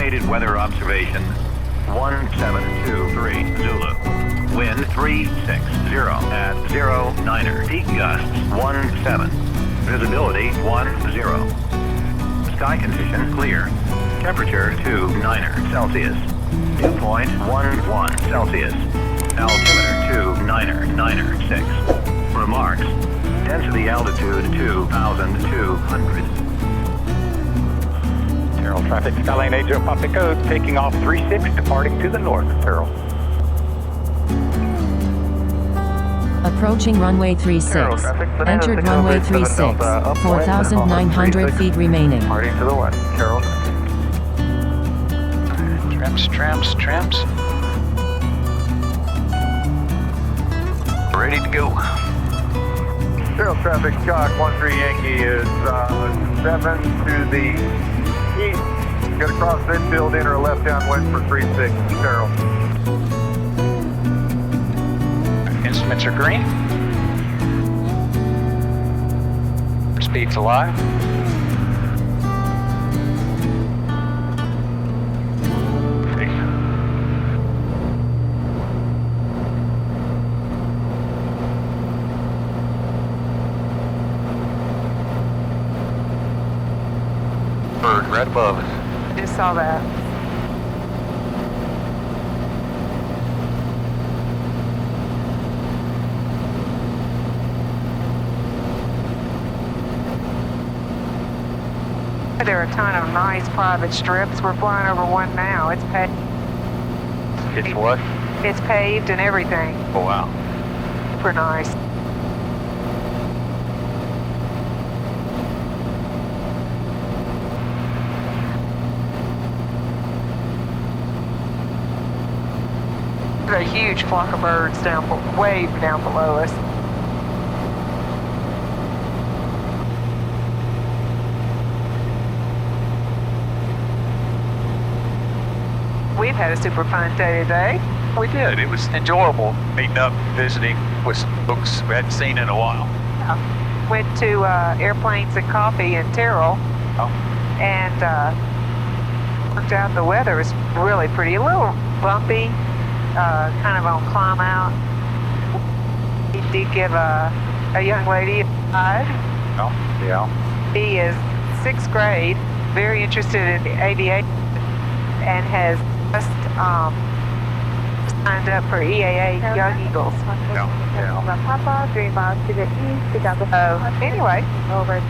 estimated weather observation 1723 Zulu. Wind 360 at 09er. Peak gusts 17. Visibility 10. Sky condition clear. Temperature 29er Celsius. Dew point 11 Celsius. Altimeter 29er 6. Remarks. Density altitude 2,200. Terrell traffic, Skylane 80 Papa Code, taking off 36, departing to the north, Terrell. Approaching runway 36. Entered runway 36. 4,900 feet remaining. Departing to the west, Terrell. Trims. Ready to go. Terrell traffic, Jock 13 Yankee is 7 to the east. Get across infield, enter a left downwind for 36, Terrell. Instruments are green. Speed's alive. Bird right above us. Just saw that. There are a ton of nice private strips. We're flying over one now. It's paved. It's what? It's paved and everything. Oh, wow. Super nice. There's a huge flock of birds way down below us. We've had a super fun day today. We did. It was enjoyable meeting up, visiting with folks we hadn't seen in a while. Went to Airplanes and Coffee in Terrell. Oh. And worked out the weather is really pretty. A little bumpy, kind of on climb out. He did give a young lady a ride. Oh, yeah. He is 6th grade, very interested in aviation, and has just signed up for EAA Young Eagles. Anyway,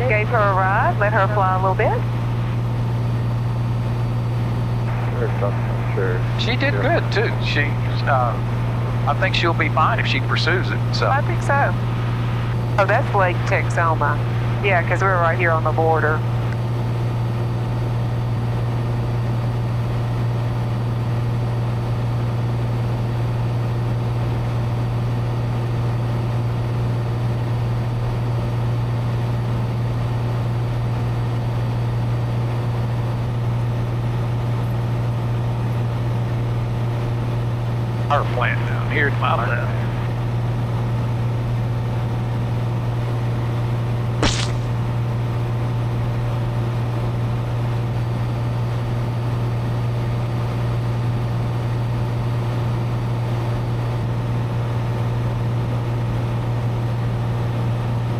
gave her a ride, let her fly a little bit. Sure. She did good, too. I think she'll be fine if she pursues it. So I think so. Oh, that's Lake Texoma. Yeah, because we're right here on the border. our plant down here at my left.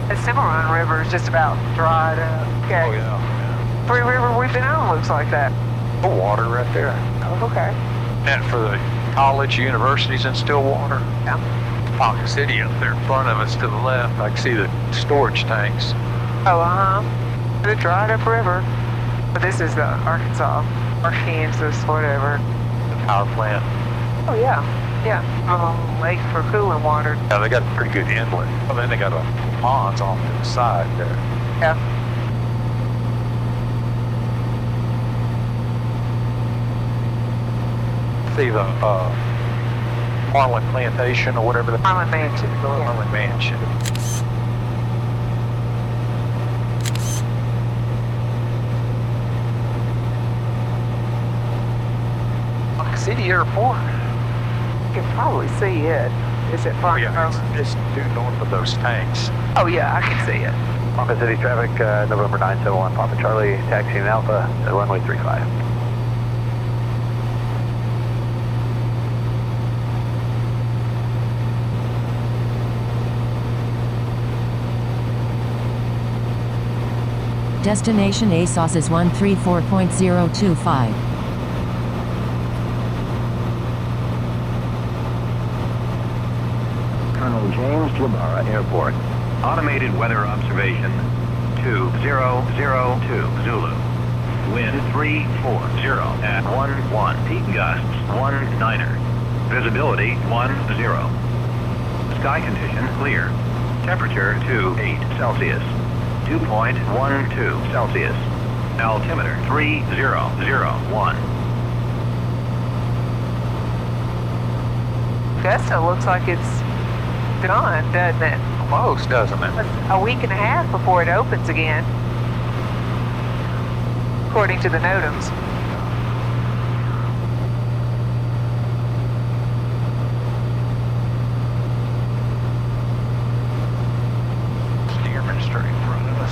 The Cimarron River is just about dried up. Okay. Oh, yeah. Every river we've been on looks like that. The water right there. Oh, okay. And for the college, universities in Stillwater. Yeah. Pocket City up there in front of us to the left. I can see the storage tanks. Oh, the dried up river. But this is the Arkansas or Kansas, whatever. The power plant. Oh, yeah. Yeah. Lake for cooling water. Yeah, they got a pretty good inlet. Well, then they got a ponds off to the side there. Yeah. See the Marlin Plantation or whatever the Marlin Mansion. Marlin Mansion. Pocket City Airport. You can probably see it. Is it Oh far? yeah, it's due north of those tanks. Oh yeah, I can see it. Pocket City traffic, November 971, Papa Charlie, taxiing Alpha at runway 35. Destination ASOS is 134.025. Colonel James Labara Airport. Automated weather observation 2002 Zulu. Wind 340 at 11. Peak gusts 19er. Visibility 10. Sky condition clear. Temperature 28 Celsius. 2.12 Celsius. Altimeter 3001. Augusta looks like it's done, doesn't it? Close, doesn't it? A week and a half before it opens again, according to the NOTAMs. Steerman straight in front of us.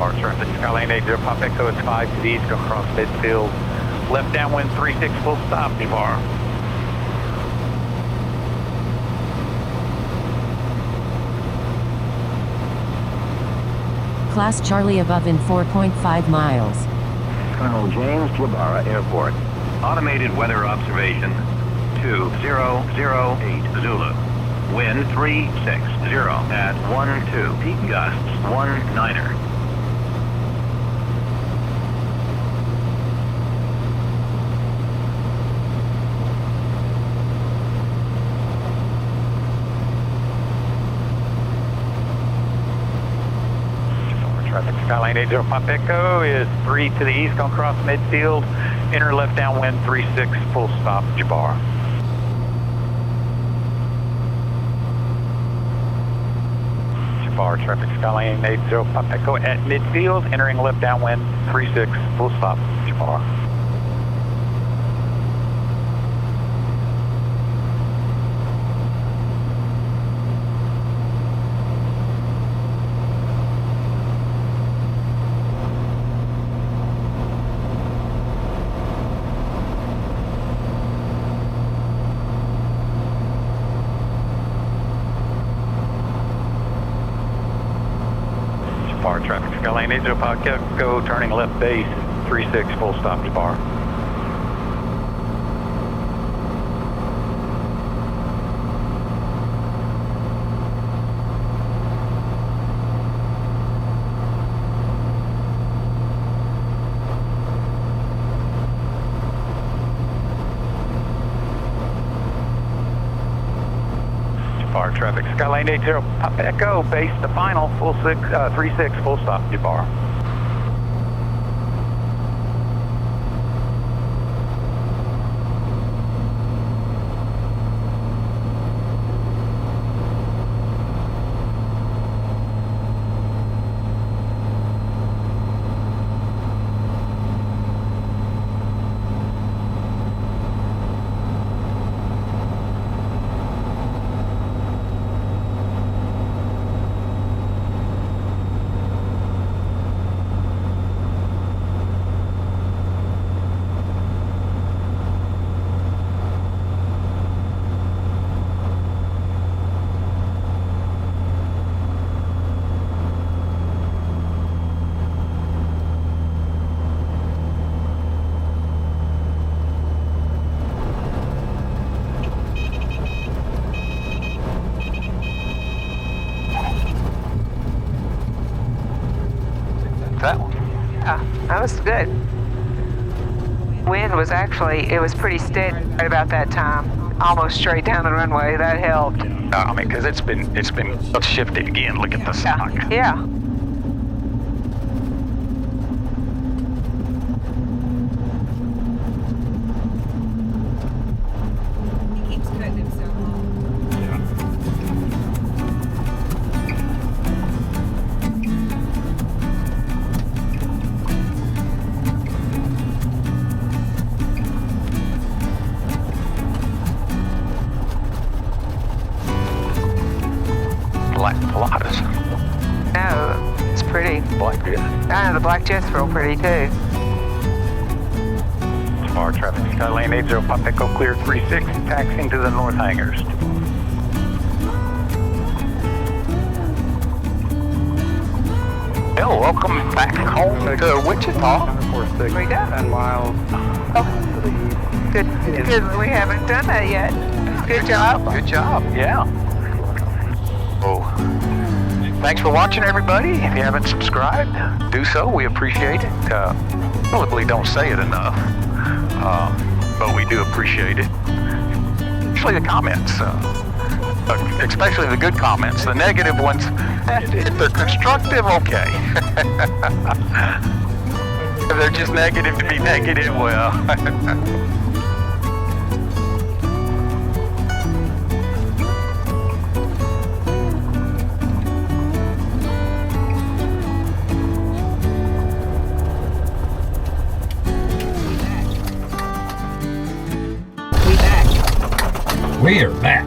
Departure at the Skylane 80 Pop Echo is 5 to the east, go across midfield. Left downwind 36, full stop, Parr. Class Charlie above in 4.5 miles. Colonel James Labara Airport. Automated weather observation 2008 Zulu. Wind 360 at 12. Peak gusts 19er. Traffic Skylane 80 Pop Echo is 3 to the east, going across midfield. Enter left downwind 36, full stop, Parr. Parr, traffic Skylane 80 Pop Echo at midfield, entering left downwind 36, full stop, Parr. Parr, traffic Skylane 80 Pop Echo, turning left base 36, full stop, Parr. Parr, traffic Skylane 80 Pop Echo, base to final, full 36, full stop, Parr. was good. Wind was actually, it was pretty steady right about that time. Almost straight down the runway. That helped. I mean, because it's been let's shift it again. Look at the stock. Yeah. He keeps cutting himself off. Black Pilatus. No, it's pretty. Black, yeah. I know the black jet's real pretty too. Parr traffic, Skylane 805 Echo clear 36, taxiing to the north hangars. Well, welcome back home to Wichita. Here we go. 10 miles. Oh, good. Good. We haven't done that yet. Good job. Good job, yeah. Oh, thanks for watching, everybody. If you haven't subscribed, do so. We appreciate it. Probably don't say it enough, but we do appreciate it. Especially the comments, especially the good comments. The negative ones, if they're constructive, okay. If they're just negative to be negative, well. We back. We're back.